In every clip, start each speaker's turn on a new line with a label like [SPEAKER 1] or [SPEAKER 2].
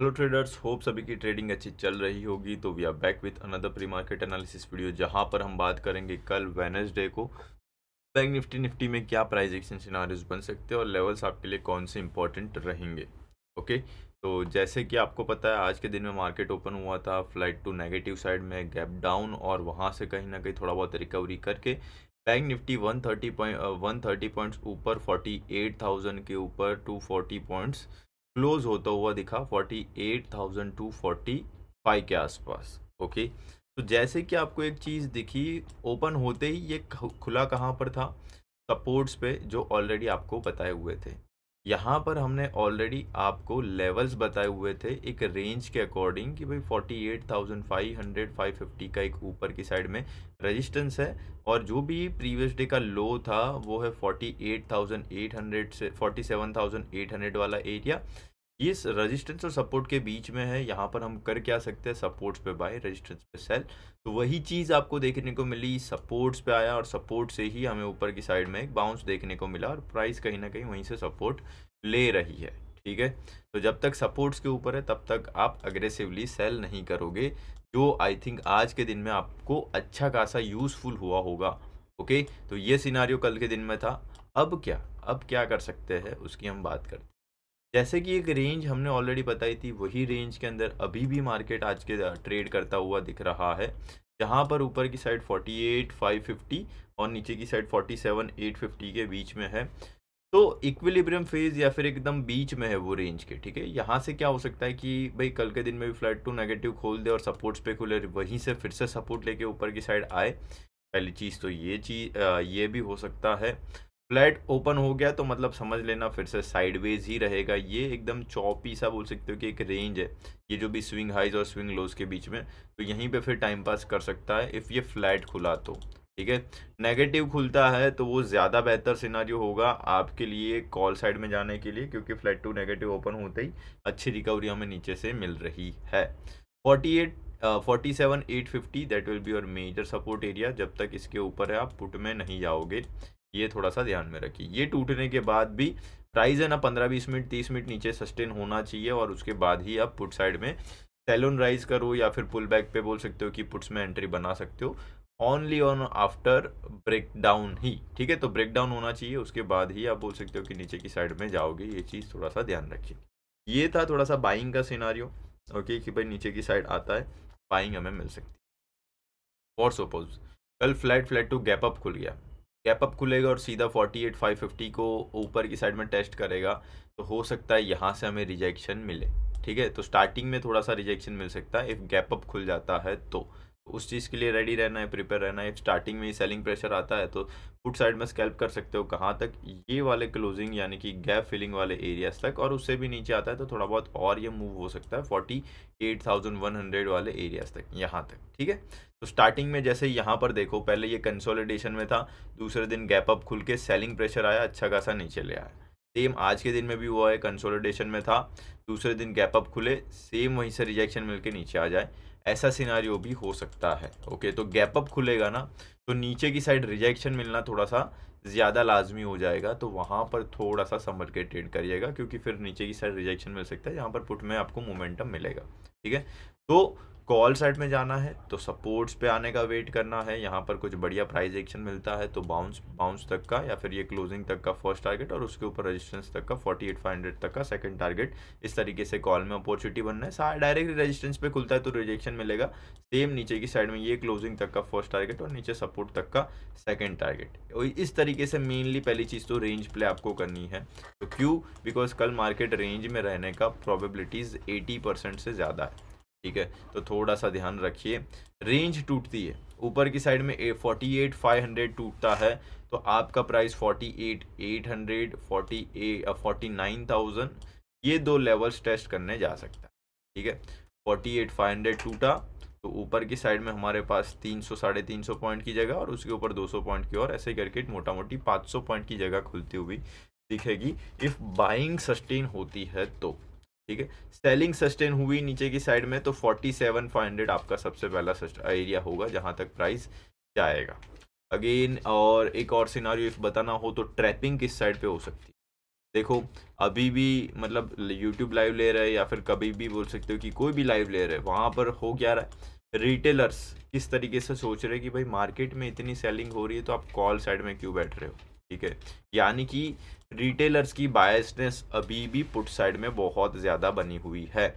[SPEAKER 1] Hello traders, hope सभी की trading अच्छी चल रही होगी। तो we are back with another pre market analysis video, जहां पर हम बात करेंगे कल वेडनेसडे को बैंक निफ्टी में क्या प्राइस एक्शन सिनारियोज बन सकते हैं और लेवल्स आपके लिए कौन से इंपॉर्टेंट रहेंगे। ओके, तो जैसे कि आपको पता है आज के दिन में मार्केट ओपन हुआ था फ्लाइट टू नेगेटिव साइड में, गैप डाउन, और वहां से कहीं ना कहीं थोड़ा बहुत रिकवरी करके बैंक निफ्टी 130 पॉइंट्स ऊपर 48,000 के ऊपर 240 पॉइंट्स क्लोज होता हुआ दिखा 48,245 के आसपास। ओके, तो जैसे कि आपको एक चीज़ दिखी, ओपन होते ही ये खुला कहाँ पर था? सपोर्ट्स पे, जो ऑलरेडी आपको बताए हुए थे। यहाँ पर हमने ऑलरेडी आपको लेवल्स बताए हुए थे एक रेंज के अकॉर्डिंग कि भाई 48,500 550 का एक ऊपर की साइड में रेजिस्टेंस है, और जो भी प्रीवियस डे का लो था वो है 48,800 से 47,800 वाला एरिया। ये रेजिस्टेंस और सपोर्ट के बीच में है। यहाँ पर हम कर क्या सकते हैं? सपोर्ट्स पे बाय, रेजिस्टेंस पे सेल। तो वही चीज़ आपको देखने को मिली, सपोर्ट्स पे आया और सपोर्ट से ही हमें ऊपर की साइड में एक बाउंस देखने को मिला और प्राइस कहीं ना कहीं वहीं से सपोर्ट ले रही है। ठीक है, तो जब तक सपोर्ट्स के ऊपर है तब तक आप अग्रेसिवली सेल नहीं करोगे, जो आई थिंक आज के दिन में आपको अच्छा खासा यूजफुल हुआ होगा। ओके, तो ये सिनारियो कल के दिन में था। अब क्या कर सकते हैं उसकी हम बात करते हैं। जैसे कि एक रेंज हमने ऑलरेडी बताई थी, वही रेंज के अंदर अभी भी मार्केट आज के ट्रेड करता हुआ दिख रहा है, जहां पर ऊपर की साइड 48,550 और नीचे की साइड 47,850 के बीच में है। तो इक्विलिब्रियम फेज या फिर एकदम बीच में है वो रेंज के। ठीक है, यहाँ से क्या हो सकता है कि भाई कल के दिन में भी फ्लैट टू नेगेटिव खोल दे और सपोर्ट्स पे खुले, वहीं से फिर से सपोर्ट लेके ऊपर की साइड आए। पहली चीज़ तो ये भी हो सकता है। फ्लैट ओपन हो गया तो मतलब समझ लेना फिर से साइडवेज ही रहेगा। ये एकदम चौपी सा बोल सकते हो कि एक रेंज है, ये जो भी स्विंग हाइज और स्विंग लोज के बीच में, तो यहीं पे फिर टाइम पास कर सकता है इफ़ ये फ्लैट खुला तो। ठीक है, नेगेटिव खुलता है तो वो ज़्यादा बेहतर सिनारियो होगा आपके लिए कॉल साइड में जाने के लिए, क्योंकि फ्लैट टू नेगेटिव ओपन होते ही अच्छी रिकवरी हमें नीचे से मिल रही है। 47,850 that will be your major support area. जब तक इसके ऊपर है आप पुट में नहीं जाओगे, ये थोड़ा सा ध्यान में रखिए। ये टूटने के बाद भी प्राइस है ना 15-20 मिनट 30 मिनट नीचे सस्टेन होना चाहिए, और उसके बाद ही आप पुट साइड में सेलोन राइज करो या फिर पुल बैक पे बोल सकते हो कि पुट्स में एंट्री बना सकते हो, only on after break down ही। ठीक है, तो ब्रेक डाउन होना चाहिए, उसके बाद ही आप बोल सकते हो कि नीचे की साइड में जाओगे। ये चीज़ थोड़ा सा ध्यान रखिए। ये था थोड़ा सा बाइंग का सिनारियो। ओके, कि भाई नीचे की साइड आता है, बाइंग हमें मिल सकती है। फॉर सपोज कल फ्लैट टू गैप अप खुल गया, गैप अप खुलेगा और सीधा 48,550 को ऊपर की साइड में टेस्ट करेगा, तो हो सकता है यहाँ से हमें रिजेक्शन मिले। ठीक है, तो स्टार्टिंग में थोड़ा सा रिजेक्शन मिल सकता है इफ़ गैप अप खुल जाता है तो उस चीज़ के लिए रेडी रहना है, प्रिपेयर रहना है। स्टार्टिंग में ही सेलिंग प्रेशर आता है तो फुट साइड में स्कैल्प कर सकते हो कहाँ तक? ये वाले क्लोजिंग यानी कि गैप फिलिंग वाले एरियाज तक, और उससे भी नीचे आता है तो थोड़ा बहुत और ये मूव हो सकता है 48,100 वाले एरियाज तक, यहाँ तक। ठीक है, तो स्टार्टिंग में जैसे यहाँ पर देखो, पहले ये कंसोलिडेशन में था, दूसरे दिन गैप अप खुल के सेलिंग प्रेशर आया, अच्छा खासा नीचे ले आया। सेम आज के दिन में भी हुआ है, कंसोलिडेशन में था, दूसरे दिन गैप अप खुले, सेम वहीं से रिजेक्शन मिलके नीचे आ जाए, ऐसा सिनारियो भी हो सकता है। ओके, तो गैप अप खुलेगा ना तो नीचे की साइड रिजेक्शन मिलना थोड़ा सा ज़्यादा लाजमी हो जाएगा, तो वहाँ पर थोड़ा सा संभल के ट्रेड करिएगा, क्योंकि फिर नीचे की साइड रिजेक्शन मिल सकता है जहाँ पर पुट में आपको मोमेंटम मिलेगा। ठीक है, तो कॉल साइड में जाना है तो सपोर्ट्स पे आने का वेट करना है। यहाँ पर कुछ बढ़िया प्राइस एक्शन मिलता है तो बाउंस बाउंस तक का या फिर ये क्लोजिंग तक का फर्स्ट टारगेट, और उसके ऊपर रेजिस्टेंस तक का 48,500 तक का सेकंड टारगेट। इस तरीके से कॉल में अपॉर्चुनिटी बनना है। डायरेक्ट रेजिस्टेंस पे खुलता है तो रिजेक्शन मिलेगा, सेम नीचे की साइड में ये क्लोजिंग तक का फर्स्ट टारगेट और नीचे सपोर्ट तक का सेकंड टारगेट। इस तरीके से मेनली पहली चीज़ तो रेंज प्ले आपको करनी है। तो क्यों? बिकॉज कल मार्केट रेंज में रहने का प्रोबेबिलिटीज़ 80% से ज़्यादा है। ठीक है, तो थोड़ा सा ध्यान रखिए। रेंज टूटती है, ऊपर की साइड में 48,500 टूटता है तो आपका प्राइस 48,800 49,000, ये दो लेवल्स टेस्ट करने जा सकता है। ठीक है, 48,500 टूटा तो ऊपर की साइड में हमारे पास 300 350 पॉइंट की जगह और उसके ऊपर 200 पॉइंट की, और ऐसे करके मोटा मोटी 500 पॉइंट की जगह खुलती हुई दिखेगी इफ़ बाइंग सस्टेन होती है तो। ठीक है, सेलिंग सस्टेन हुई नीचे की साइड में तो 47,500 आपका सबसे पहला एरिया होगा जहां तक प्राइस जाएगा। अगेन, और एक और सिनारियो इफ बताना हो तो ट्रैपिंग किस साइड पे हो सकती है? देखो अभी भी मतलब यूट्यूब लाइव ले रहे हैं या फिर कभी भी बोल सकते हो कि कोई भी लाइव ले रहे हैं, वहाँ पर हो क्या रहा है, रिटेलर्स किस तरीके से सोच रहे हैं कि भाई मार्केट में इतनी सेलिंग हो रही है तो आप कॉल साइड में क्यों बैठ रहे हो, ठीक है। यानी कि रिटेलर्स की बायसनेस अभी भी पुट साइड में बहुत ज़्यादा बनी हुई है,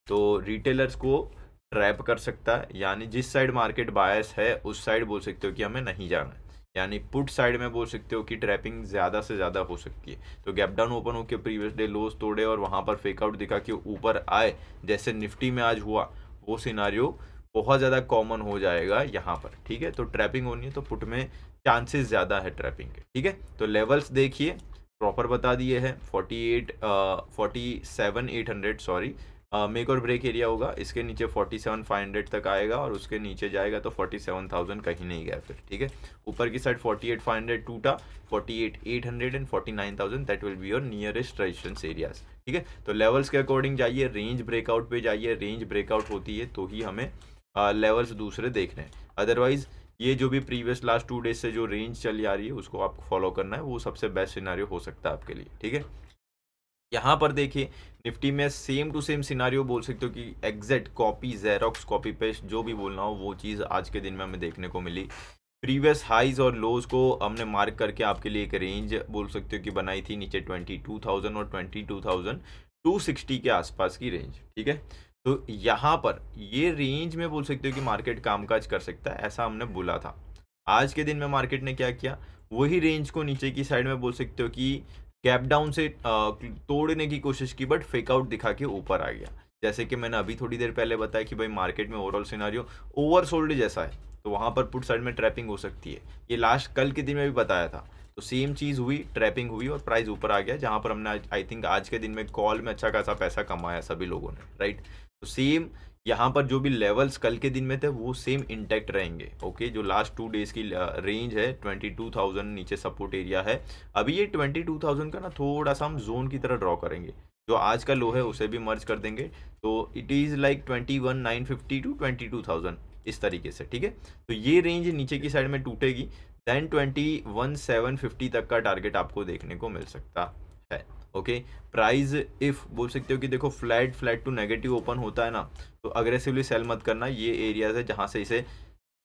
[SPEAKER 1] तो रिटेलर्स को ट्रैप कर सकता है। यानी जिस साइड मार्केट बायस है उस साइड बोल सकते हो कि हमें नहीं जाना है। यानी पुट साइड में बोल सकते हो कि ट्रैपिंग ज़्यादा से ज़्यादा हो सकती है। तो गैप डाउन ओपन होकर प्रीवियस डे लोज तोड़े और वहाँ पर फेकआउट दिखा के ऊपर आए, जैसे निफ्टी में आज हुआ, वो सिनारियो बहुत ज़्यादा कॉमन हो जाएगा यहाँ पर, ठीक है। तो ट्रैपिंग होनी है तो पुट में चांसेस ज़्यादा है ट्रैपिंग के, ठीक है। तो लेवल्स देखिए प्रॉपर बता दिए हैं, 47,800 सॉरी, मेक और ब्रेक एरिया होगा, इसके नीचे 47,500 तक आएगा और उसके नीचे जाएगा तो 47,000 कहीं नहीं गया फिर, ठीक है। ऊपर की साइड 48,500 टूटा, 48,800 and 49,000 that will be your nearest resistance areas, ठीक है। तो लेवल्स के अकॉर्डिंग जाइए, रेंज ब्रेकआउट पे जाइए, रेंज ब्रेकआउट होती है तो ही हमें लेवल्स दूसरे देखने हैं। अदरवाइज ये जो भी प्रीवियस लास्ट 2 डेज से जो रेंज चली आ रही है उसको आपको फॉलो करना है, वो सबसे बेस्ट सिनारियो हो सकता है आपके लिए, ठीक है। यहाँ पर देखिए निफ्टी में सेम टू सेम सिनारियो बोल सकते हो कि exact copy, xerox copy paste जो भी बोलना हो वो चीज़ आज के दिन में हमें देखने को मिली। प्रीवियस हाइज और लोज को हमने मार्क करके आपके लिए एक रेंज बोल सकते हो कि बनाई थी, नीचे 22,000 और 22,260 के आसपास की रेंज, ठीक है। तो यहाँ पर ये रेंज में बोल सकते हो कि मार्केट कामकाज कर सकता है, ऐसा हमने बोला था। आज के दिन में मार्केट ने क्या किया, वही रेंज को नीचे की साइड में बोल सकते हो कि गैप डाउन से तोड़ने की कोशिश की, बट फेकआउट दिखा के ऊपर आ गया। जैसे कि मैंने अभी थोड़ी देर पहले बताया कि भाई मार्केट में ओवरऑल सिनारियो ओवरसोल्ड जैसा है, तो वहाँ पर पुट साइड में ट्रैपिंग हो सकती है। ये लास्ट कल के दिन में भी बताया था, तो सेम चीज़ हुई, ट्रैपिंग हुई और प्राइस ऊपर आ गया, जहाँ पर हमने आई थिंक आज के दिन में कॉल में अच्छा खासा पैसा कमाया सभी लोगों ने, राइट। तो सेम यहाँ पर जो भी लेवल्स कल के दिन में थे वो सेम इंटैक्ट रहेंगे, ओके। जो लास्ट 2 डेज की रेंज है 22,000 नीचे सपोर्ट एरिया है। अभी ये 22,000 का ना थोड़ा सा हम जोन की तरह ड्रॉ करेंगे, जो आज का लो है उसे भी मर्ज कर देंगे, तो इट इज़ लाइक 21,950 टू 22,000 इस तरीके से, ठीक है। तो ये रेंज नीचे की साइड में टूटेगी, देन 21,750 तक का टारगेट आपको देखने को मिल सकता है, ओके। प्राइस इफ बोल सकते हो कि देखो फ्लैट टू नेगेटिव ओपन होता है ना, तो अग्रेसिवली सेल मत करना। ये एरियाज है जहाँ से इसे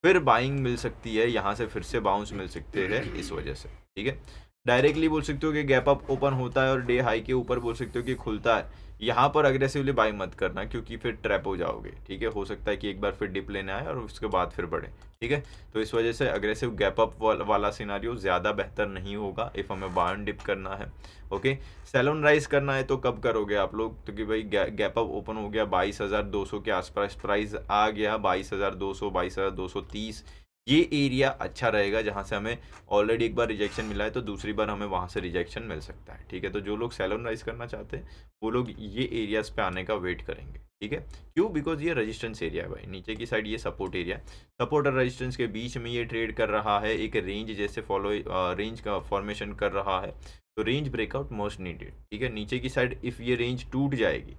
[SPEAKER 1] फिर बाइंग मिल सकती है, यहाँ से फिर से बाउंस मिल सकते हैं इस वजह से, ठीक है। डायरेक्टली बोल सकते हो कि गैप अप ओपन होता है और डे हाई के ऊपर बोल सकते हो कि खुलता है, यहाँ पर अग्रेसिवली बाई मत करना क्योंकि फिर ट्रैप हो जाओगे, ठीक है। हो सकता है कि एक बार फिर डिप लेने आए और उसके बाद फिर बढ़े, ठीक है। तो इस वजह से अग्रेसिव गैप अप वाला सिनारियो ज़्यादा बेहतर नहीं होगा इफ़ हमें बाय डिप करना है, ओके। सेल ऑन राइज करना है तो कब करोगे आप लोग, तो कि भाई गैप अप ओपन हो गया 22,200 के आसपास, प्राइस आ गया 22,200 22,230, ये एरिया अच्छा रहेगा जहाँ से हमें ऑलरेडी एक बार रिजेक्शन मिला है तो दूसरी बार हमें वहाँ से रिजेक्शन मिल सकता है, ठीक है। तो जो लोग सेल ऑन राइज करना चाहते हैं वो लोग ये एरियाज पे आने का वेट करेंगे, ठीक है। क्यों, बिकॉज ये रेजिस्टेंस एरिया है भाई, नीचे की साइड ये सपोर्ट एरिया, सपोर्ट और रेजिस्टेंस के बीच में ये ट्रेड कर रहा है, एक रेंज जैसे फॉलो रेंज का फॉर्मेशन कर रहा है, तो रेंज ब्रेकआउट मोस्ट नीडेड, ठीक है। नीचे की साइड इफ़ ये रेंज टूट जाएगी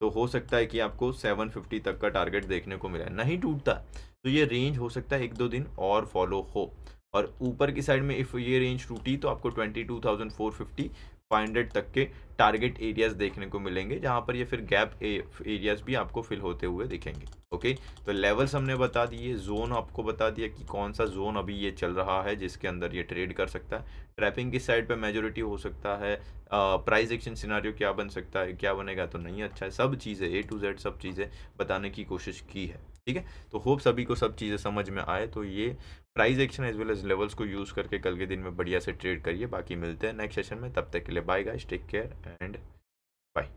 [SPEAKER 1] तो हो सकता है कि आपको 750 तक का टारगेट देखने को मिले। नहीं टूटता तो ये रेंज हो सकता है 1-2 दिन और फॉलो हो, और ऊपर की साइड में इफ़ ये रेंज टूटी तो आपको 22,450 500 तक के टारगेट एरियाज देखने को मिलेंगे, जहां पर ये फिर गैप एरियाज भी आपको फिल होते हुए दिखेंगे, ओके। तो लेवल्स हमने बता दिए, जोन आपको बता दिया कि कौन सा जोन अभी ये चल रहा है जिसके अंदर ये ट्रेड कर सकता है। ट्रैपिंग की साइड पे मेजोरिटी हो सकता है, प्राइस एक्शन सिनारियो क्या बन सकता है, क्या बनेगा तो नहीं अच्छा है, सब चीज़ें A to Z सब चीज़ें बताने की कोशिश की है, ठीक है। तो होप सभी को सब चीज़ें समझ में आए। तो ये price action as well as levels को यूज़ करके कल के दिन में बढ़िया से ट्रेड करिए। बाकी मिलते हैं नेक्स्ट सेशन में, तब तक के लिए bye guys, take care and bye.